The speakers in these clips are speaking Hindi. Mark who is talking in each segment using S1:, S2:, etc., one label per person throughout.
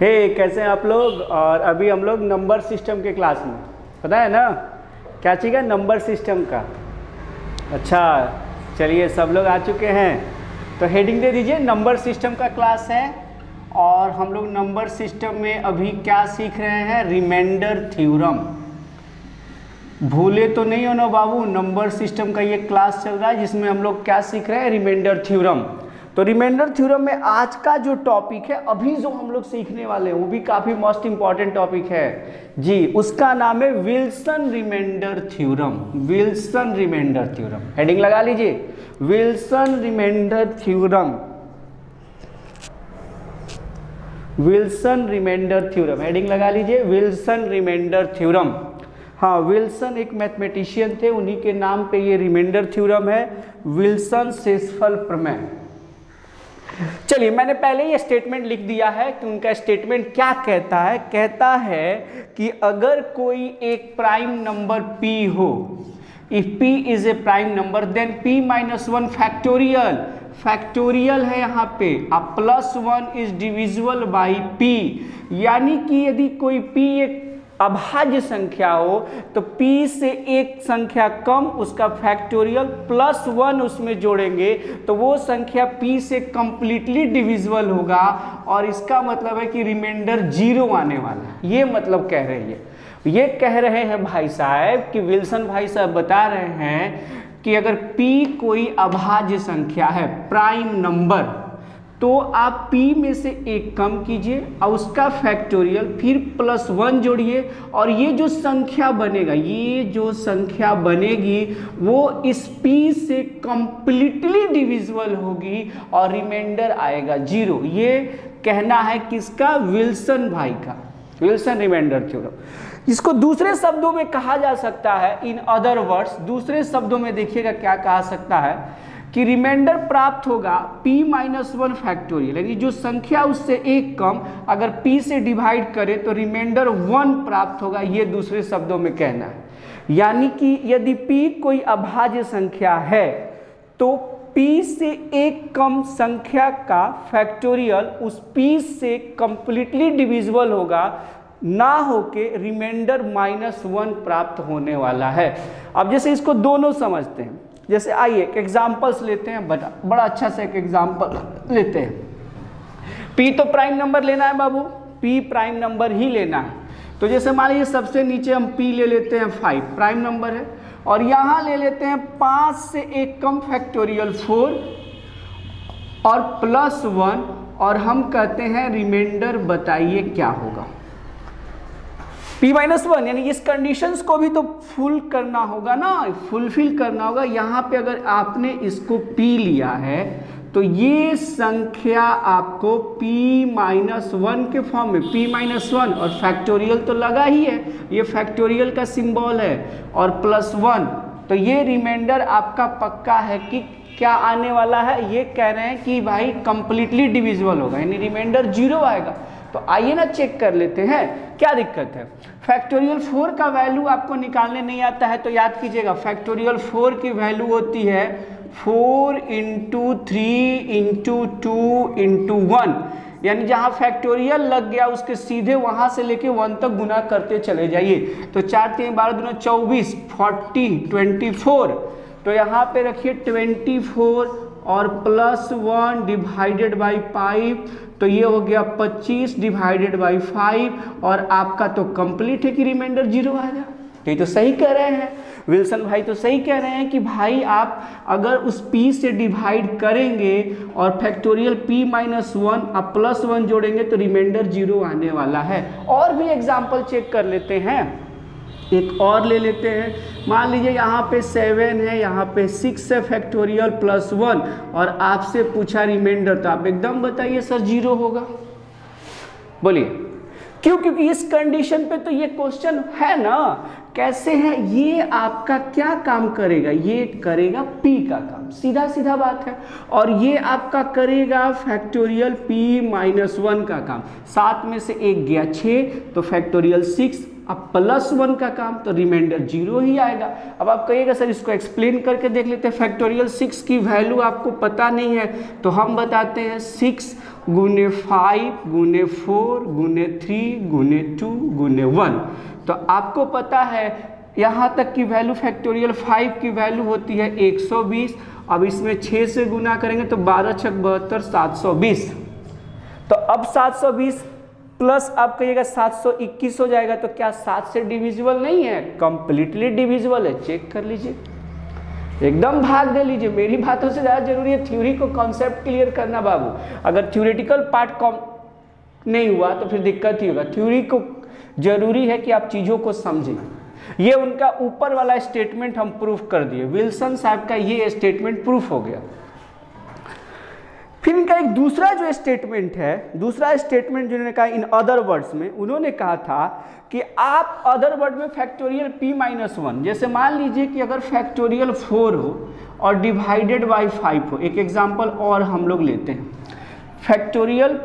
S1: कैसे हैं आप लोग। और अभी हम लोग नंबर सिस्टम के क्लास में, पता है ना क्या चीज़ है नंबर सिस्टम का। अच्छा चलिए सब लोग आ चुके हैं तो हेडिंग दे दीजिए, नंबर सिस्टम का क्लास है। और हम लोग नंबर सिस्टम में अभी क्या सीख रहे हैं, रिमाइंडर थ्योरम। भूले तो नहीं हो ना बाबू, नंबर सिस्टम का ये क्लास चल रहा है जिसमें हम लोग क्या सीख रहे हैं, रिमाइंडर थ्योरम। तो रिमाइंडर थ्योरम में आज का जो टॉपिक है, अभी जो हम लोग सीखने वाले हैं वो भी काफ़ी मोस्ट इंपॉर्टेंट टॉपिक है जी, उसका नाम है Wilson remainder theorem. Wilson remainder theorem, heading लगा लीजिए, Wilson remainder theorem. Wilson remainder theorem, heading लगा लीजिए, विल्सन रिमाइंडर थ्योरम। हाँ, विल्सन एक मैथमेटिशियन थे, उन्हीं के नाम पे ये रिमाइंडर थ्योरम है, विल्सन शेषफल प्रमेय। चलिए मैंने पहले ही स्टेटमेंट लिख दिया है कि उनका स्टेटमेंट क्या कहता है। कहता है कि अगर कोई एक प्राइम नंबर p हो, if p is a prime number then p minus 1 factorial, factorial है यहाँ पे, अब +1 इज डिविजिबल बाई p, यानी कि यदि कोई p एक अभाज्य संख्या हो तो p से एक संख्या कम, उसका फैक्टोरियल +1 उसमें जोड़ेंगे तो वो संख्या p से कंप्लीटली डिविजिबल होगा, और इसका मतलब है कि रिमाइंडर 0 आने वाला है। ये मतलब कह रहे हैं, ये कह रहे हैं भाई साहब कि विल्सन भाई साहब बता रहे हैं कि अगर p कोई अभाज्य संख्या है, प्राइम नंबर, तो आप p में से एक कम कीजिए और उसका फैक्टोरियल फिर +1 जोड़िए, और ये जो संख्या बनेगा, ये जो संख्या बनेगी वो इस p से कंप्लीटली डिविजिबल होगी और रिमाइंडर आएगा 0। ये कहना है किसका, विल्सन भाई का, विल्सन रिमाइंडर थ्योरम। इसको दूसरे शब्दों में कहा जा सकता है, इन अदर वर्ड्स, दूसरे शब्दों में देखिएगा क्या कहा सकता है कि रिमाइंडर प्राप्त होगा p माइनस 1 फैक्टोरियल, यानी जो संख्या उससे एक कम अगर p से डिवाइड करे तो रिमाइंडर 1 प्राप्त होगा। ये दूसरे शब्दों में कहना है, यानी कि यदि p कोई अभाज्य संख्या है तो p से एक कम संख्या का फैक्टोरियल उस p से कंप्लीटली डिविजिबल होगा, ना होके रिमाइंडर -1 प्राप्त होने वाला है। अब जैसे इसको दोनों समझते हैं, जैसे आइए एक एग्जाम्पल्स लेते हैं, बड़ा अच्छा सा एक एग्जाम्पल लेते हैं। p तो प्राइम नंबर लेना है बाबू, p प्राइम नंबर ही लेना है। तो जैसे मान लीजिए सबसे नीचे हम p ले लेते हैं 5, प्राइम नंबर है, और यहाँ ले लेते हैं 5 से एक कम फैक्टोरियल 4 और +1, और हम कहते हैं रिमाइंडर बताइए क्या होगा, p-1, यानी इस कंडीशंस को भी तो फुल करना होगा ना, फुलफिल करना होगा। यहाँ पे अगर आपने इसको p लिया है तो ये संख्या आपको p-1 के फॉर्म में, p-1 और फैक्टोरियल तो लगा ही है, ये फैक्टोरियल का सिंबल है, और +1, तो ये रिमाइंडर आपका पक्का है कि क्या आने वाला है, ये कह रहे हैं कि भाई कंप्लीटली डिविजिबल होगा, यानी रिमाइंडर 0 आएगा। तो आइए ना चेक कर लेते हैं क्या दिक्कत है। फैक्टोरियल 4 का वैल्यू आपको निकालने नहीं आता है तो याद कीजिएगा, फैक्टोरियल 4 की वैल्यू होती है 4 × 3 × 2 × 1, यानी जहाँ फैक्टोरियल लग गया उसके सीधे वहाँ से लेके 1 तक गुना करते चले जाइए। तो 4 3 12 दूना 24, 40, 24, तो यहाँ पे रखिए 24 और +1 डिवाइडेड बाई 5, तो ये हो गया 25 डिवाइडेड बाई 5, और आपका तो कंप्लीट है कि रिमाइंडर 0 आ जाए। ये तो सही कह रहे हैं विल्सन भाई, तो सही कह रहे हैं कि भाई आप अगर उस p से डिवाइड करेंगे और फैक्टोरियल p-1 आप +1 जोड़ेंगे तो रिमाइंडर 0 आने वाला है। और भी एग्जाम्पल चेक कर लेते हैं, एक और ले लेते हैं। मान लीजिए यहाँ पे 7 है, यहाँ पे 6 है, फैक्टोरियल +1, और आपसे पूछा रिमाइंडर, तो आप एकदम बताइए सर 0 होगा। बोलिए क्यों, क्योंकि इस कंडीशन पे तो ये क्वेश्चन है ना। कैसे है, ये आपका क्या काम करेगा, ये करेगा p का काम, सीधा सीधा बात है, और ये आपका करेगा फैक्टोरियल p-1 का काम। 7 में से 1 गया 6, तो फैक्टोरियल 6 अब +1 का काम तो रिमाइंडर 0 ही आएगा। अब आप कहिएगा सर इसको एक्सप्लेन करके देख लेते हैं। फैक्टोरियल 6 की वैल्यू आपको पता नहीं है तो हम बताते हैं 6 गुने 5 गुने 4 गुने 3 गुने 2 गुने 1। तो आपको पता है यहाँ तक की वैल्यू फैक्टोरियल 5 की वैल्यू होती है 120। अब इसमें 6 से गुना करेंगे तो 12 छक 72 720। तो अब 720 प्लस आप कहिएगा 721 हो जाएगा। तो क्या 7 से डिविजिबल नहीं है? कंप्लीटली डिविजिबल है। चेक कर लीजिए, एकदम भाग दे लीजिए। मेरी बातों से ज़्यादा जरूरी है थ्योरी को कॉन्सेप्ट क्लियर करना बाबू। अगर थ्योरेटिकल पार्ट नहीं हुआ तो फिर दिक्कत ही होगा। थ्योरी को जरूरी है कि आप चीज़ों को समझें। ये उनका ऊपर वाला स्टेटमेंट हम प्रूफ कर दिए, विल्सन साहब का ये स्टेटमेंट प्रूफ हो गया। फिर इनका एक दूसरा जो स्टेटमेंट है, दूसरा स्टेटमेंट जिन्होंने कहा इन अदर वर्ड्स में, उन्होंने कहा था कि आप अदर वर्ड में फैक्टोरियल p-1, जैसे मान लीजिए कि अगर फैक्टोरियल 4 हो और डिवाइडेड बाय 5 हो। एक एग्जांपल और हम लोग लेते हैं, फैक्टोरियल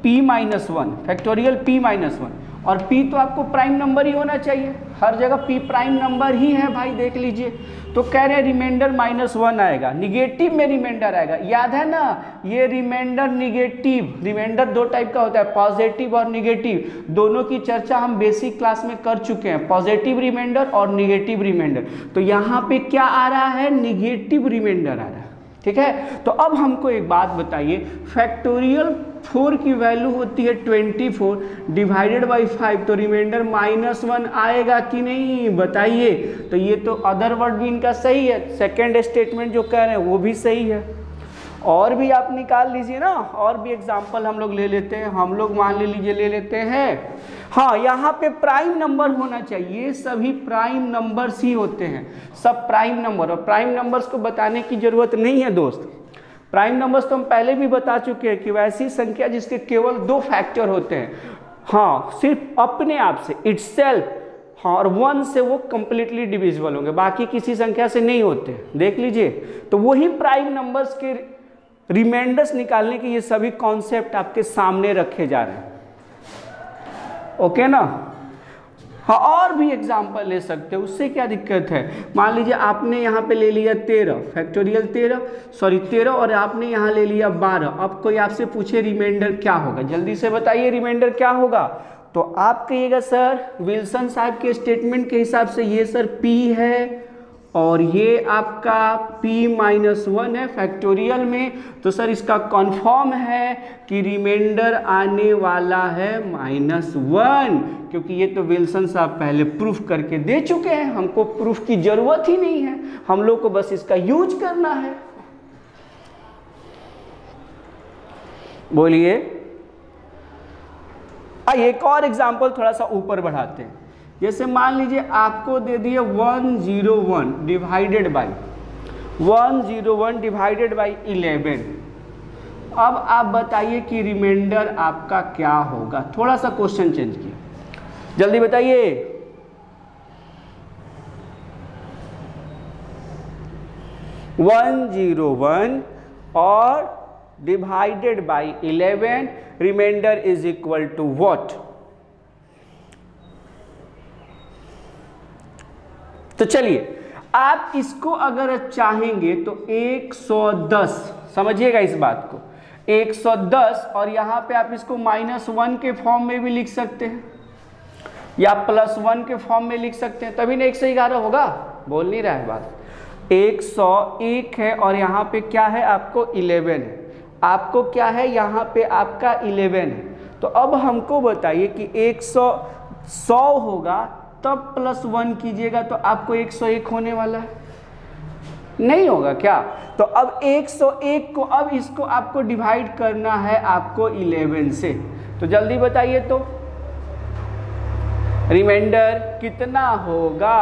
S1: p-1, फैक्टोरियल p-1, और p तो आपको प्राइम नंबर ही होना चाहिए, हर जगह p प्राइम नंबर ही है भाई, देख लीजिए। तो कह रहे हैं रिमाइंडर -1 आएगा, निगेटिव में रिमाइंडर आएगा। याद है ना, ये रिमाइंडर निगेटिव, रिमाइंडर दो टाइप का होता है, पॉजिटिव और निगेटिव। दोनों की चर्चा हम बेसिक क्लास में कर चुके हैं, पॉजिटिव रिमाइंडर और निगेटिव रिमाइंडर। तो यहाँ पे क्या आ रहा है? निगेटिव रिमाइंडर आ रहा है, ठीक है। तो अब हमको एक बात बताइए, फैक्टोरियल 4 की वैल्यू होती है 24 डिवाइडेड बाई 5, तो रिमाइंडर -1 आएगा कि नहीं बताइए। तो ये तो अदर वर्ड भी इनका सही है, सेकंड स्टेटमेंट जो कह रहे हैं वो भी सही है। और भी आप निकाल लीजिए ना, और भी एग्जाम्पल हम लोग ले लेते हैं। हम लोग मान लीजिए ले लेते हैं, हाँ यहाँ पे प्राइम नंबर होना चाहिए, सभी प्राइम नंबर्स ही होते हैं, सब प्राइम नंबर। और प्राइम नंबर्स को बताने की जरूरत नहीं है दोस्त, प्राइम नंबर्स तो हम पहले भी बता चुके हैं कि वैसी संख्या जिसके केवल 2 फैक्टर होते हैं, हाँ सिर्फ अपने आप से इटसेल्फ, हाँ, और 1 से वो कंप्लीटली डिविजिबल होंगे, बाकी किसी संख्या से नहीं होते, देख लीजिए। तो वही प्राइम नंबर्स के रिमाइंडर्स निकालने के ये सभी कॉन्सेप्ट आपके सामने रखे जा रहे हैं, ओके ना। हाँ, और भी एग्जाम्पल ले सकते हो, उससे क्या दिक्कत है। मान लीजिए आपने यहाँ पे ले लिया 13, फैक्टोरियल 13 और आपने यहाँ ले लिया 12। अब कोई आपसे पूछे रिमाइंडर क्या होगा, जल्दी से बताइए रिमाइंडर क्या होगा। तो आप कहिएगा सर विल्सन साहब के स्टेटमेंट के हिसाब से ये सर p है और ये आपका p-1 है फैक्टोरियल में। तो सर इसका कन्फर्म है कि रिमाइंडर आने वाला है -1, क्योंकि ये तो विल्सन साहब पहले प्रूफ करके दे चुके हैं, हमको प्रूफ की जरूरत ही नहीं है, हम लोग को बस इसका यूज करना है। बोलिए, आइए एक और एग्जाम्पल थोड़ा सा ऊपर बढ़ाते हैं। जैसे मान लीजिए आपको दे दिए 101 डिवाइडेड बाई 11। अब आप बताइए कि रिमाइंडर आपका क्या होगा। थोड़ा सा क्वेश्चन चेंज किया, जल्दी बताइए। (101) और divided by 11, remainder is equal to what? तो चलिए आप इसको अगर चाहेंगे तो 110, समझिएगा इस बात को, 110, और यहाँ पे आप इसको -1 के फॉर्म में भी लिख सकते हैं या +1 के फॉर्म में लिख सकते हैं, तभी ना 111 होगा। बोल नहीं रहा है बात। 101 है और यहाँ पे क्या है आपको 11 है, आपको क्या है यहाँ पे आपका 11 है। तो अब हमको बताइए कि 100 होगा तब +1 कीजिएगा तो आपको 101 होने वाला है, नहीं होगा क्या? तो अब 101 को, अब इसको आपको डिवाइड करना है आपको 11 से। तो जल्दी बताइए तो रिमाइंडर कितना होगा?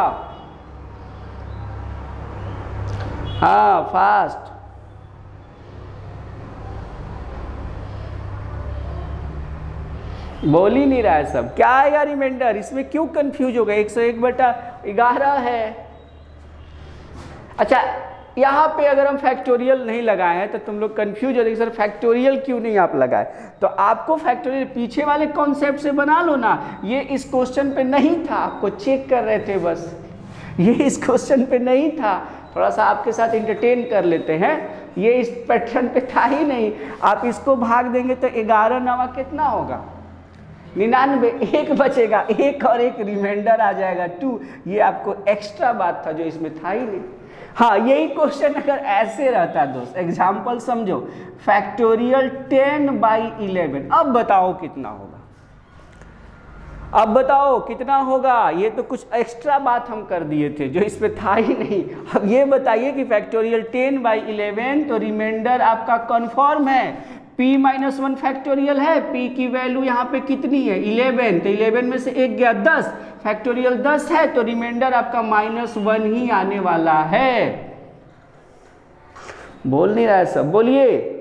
S1: हाँ फास्ट, बोल ही नहीं रहा है सब। क्या आएगा रिमाइंडर? इसमें क्यों कंफ्यूज हो गए? 101/11 है। अच्छा यहाँ पे अगर हम फैक्टोरियल नहीं लगाए हैं तो तुम लोग कंफ्यूज हो रहे सर फैक्टोरियल क्यों नहीं आप लगाए, तो आपको फैक्टोरियल पीछे वाले कॉन्सेप्ट से बना लो ना, ये इस क्वेश्चन पे नहीं था, आपको चेक कर रहे थे बस, ये इस क्वेश्चन पे नहीं था, थोड़ा सा आपके साथ इंटरटेन कर लेते हैं, ये इस पैटर्न पे था ही नहीं। आप इसको भाग देंगे तो 11 9 कितना होगा 99, एक बचेगा, एक और एक रिमाइंडर आ जाएगा 2, ये आपको एक्स्ट्रा बात था जो इसमें था ही नहीं। हाँ, यही क्वेश्चन अगर ऐसे रहता दोस्त, एग्जाम्पल समझो, फैक्टोरियल 10/11, अब बताओ कितना होगा, अब बताओ कितना होगा, ये तो कुछ एक्स्ट्रा बात हम कर दिए थे जो इसमें था ही नहीं। अब ये बताइए कि फैक्टोरियल 10/11 तो रिमाइंडर आपका कन्फर्म है, p-1 फैक्टोरियल है, p की वैल्यू यहाँ पे कितनी है 11, तो 11 में से एक गया 10, फैक्टोरियल 10 है तो रिमाइंडर आपका -1 ही आने वाला है। बोल नहीं रहा है सब, बोलिए,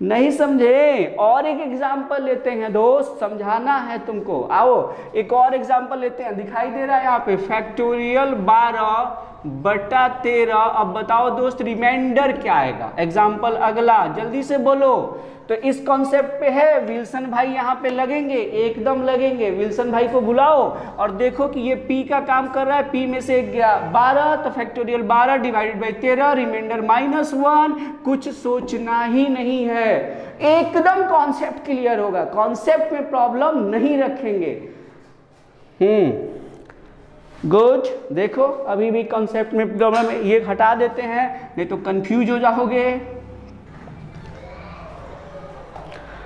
S1: नहीं समझे? और एक एग्जाम्पल लेते हैं दोस्त, समझाना है तुमको, आओ एक और एग्जाम्पल लेते हैं, दिखाई दे रहा है यहाँ पे फैक्टोरियल 12/13। अब बताओ दोस्त रिमाइंडर क्या आएगा, एग्जाम्पल अगला जल्दी से बोलो। तो इस कॉन्सेप्ट पे है, विल्सन भाई यहाँ पे लगेंगे, एकदम लगेंगे, विल्सन भाई को बुलाओ और देखो कि ये p का काम कर रहा है, p में से एक गया 12, तो फैक्टोरियल 12 डिवाइडेड बाई 13, रिमाइंडर -1, कुछ सोचना ही नहीं है, एकदम कॉन्सेप्ट क्लियर होगा, कॉन्सेप्ट में प्रॉब्लम नहीं रखेंगे। गुड, देखो अभी भी कॉन्सेप्ट में प्रॉब्लम है, ये हटा देते हैं नहीं तो कंफ्यूज हो जाओगे।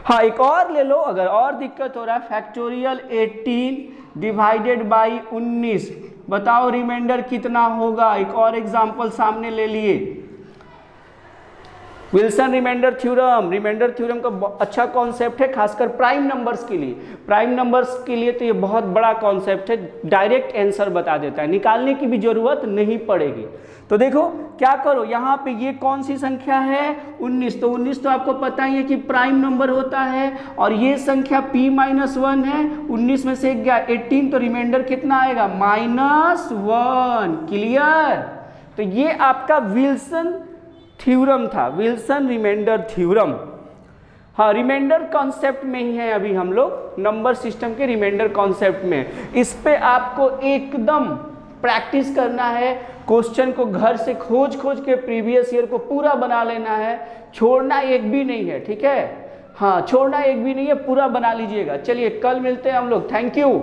S1: हाँ, एक और ले लो अगर और दिक्कत हो रहा है, फैक्टोरियल 18 डिवाइडेड बाई 19, बताओ रिमाइंडर कितना होगा। एक और एग्जांपल सामने ले लिए, Wilson remainder theorem. Remainder theorem का अच्छा कॉन्सेप्ट है, खासकर प्राइम नंबर्स के लिए, प्राइम नंबर्स के लिए तो ये बहुत बड़ा कॉन्सेप्ट है, डायरेक्ट आंसर बता देता है, निकालने की भी जरूरत नहीं पड़ेगी। तो देखो क्या करो, यहाँ पे ये कौन सी संख्या है 19, तो 19 तो आपको पता ही है कि प्राइम नंबर होता है, और ये संख्या p-1 है, 19 में से एक गया 18, तो रिमाइंडर कितना आएगा -1, क्लियर। तो ये आपका विल्सन थ्योरम था, विल्सन रिमाइंडर थ्योरम। हाँ, रिमाइंडर कॉन्सेप्ट में ही है अभी हम लोग, नंबर सिस्टम के रिमाइंडर कॉन्सेप्ट में। इस पे आपको एकदम प्रैक्टिस करना है, क्वेश्चन को घर से खोज के प्रीवियस ईयर को पूरा बना लेना है, छोड़ना एक भी नहीं है, ठीक है। हाँ, छोड़ना एक भी नहीं है, पूरा बना लीजिएगा। चलिए कल मिलते हैं हम लोग, थैंक यू।